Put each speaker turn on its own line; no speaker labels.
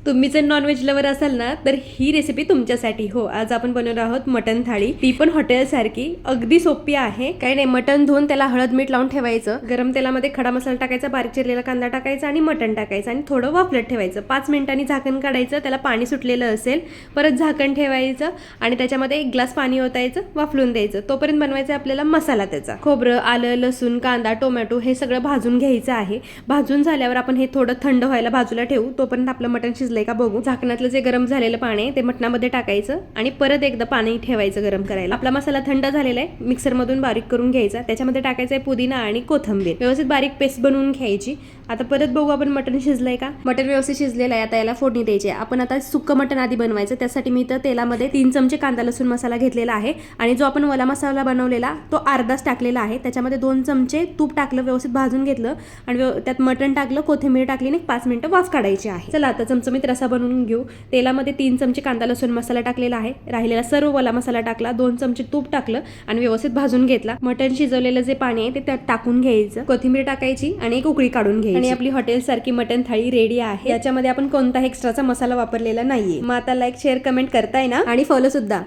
तुम्ही जर non veg lover असाल ना तर ही रेसिपी तुमच्यासाठी. हो, आज आपण बनवणार आहोत मटन थाळी, ती पण हॉटेल सारखी. अगदी सोपी आहे. काही नाही, मटन धुवून त्याला हळद मीठ लावून ठेवायचं. गरम तेलामध्ये खडा मसाला टाकायचा, बारीक चिरलेला कांदा टाकायचा आणि मटन टाकायचं आणि थोडं वाफलत ठेवायचं. 5 मिनिटांनी झाकण काढायचं, त्याला पाणी सुटलेलं असेल. परत झाकण ठेवायचं आणि त्याच्यामध्ये 1 ग्लास पाणी ओतायचं, वाफलून द्यायचं. तोपर्यंत बनवायचं आपल्याला मसाला. त्याचा खोबरं, आलं, लसूण, कांदा, टोमॅटो हे सगळं भाजून घ्यायचं आहे. भाजून झाल्यावर आपण हे थोडं थंड व्हायला बाजूला ठेवू. तोपर्यंत आपलं मटण शिजलंय का बघू. झाकणातलं जे गरम झालेलं पाणी आहे ते मटणामध्ये टाकायचं आणि परत एकदा पाणी ठेवायचं गरम करायला. आपला मसाला थंड झालेला आहे, मिक्सर मधून बारीक करून घ्यायचा. त्याच्यामध्ये टाकायचं आहे पुदिना आणि कोथिंबीर, व्यवस्थित बारीक पेस्ट बनवून घ्यायची. आता परत बघू आपण मटण शिजलंय का. मटण व्यवस्थित शिजलेलं आहे. आता याला फोडणी द्यायची आहे. आपण आता सुक्क मटण आधी बनवायचं. त्यासाठी मी इथं तेलामध्ये 3 चमचे कांदा लसूण मसाला घेतलेला आहे आणि जो आपण वला मसाला बनवलेला तो अर्धाच टाकलेला आहे. त्याच्यामध्ये 2 चमचे तूप टाकलं, व्यवस्थित भाजून घेतलं आणि त्यात मटण टाकलं, कोथिंबीर टाकली आणि 5 मिनिटं वाफ काढायची आहे. चला आता चमचमीत रसा बनवून घेऊ. तेलामध्ये 3 चमचे कांदा लसूण मसाला टाकलेला आहे. राहिलेला सर्व वला मसाला टाकला, 2 चमचे तूप टाकलं आणि व्यवस्थित भाजून घेतला. मटण शिजवलेलं जे पाणी आहे ते त्यात टाकून घ्यायचं, कोथिंबीर टाकायची आणि 1 उकळी काढून घ्यायची आणि आपली हॉटेल सारखी मटण थाळी रेडी आहे. याच्यामध्ये आपण कोणताही एक्स्ट्राचा मसाला वापरलेला नाहीये. मग आता लाईक शेअर कमेंट करताय ना आणि फॉलो सुद्धा.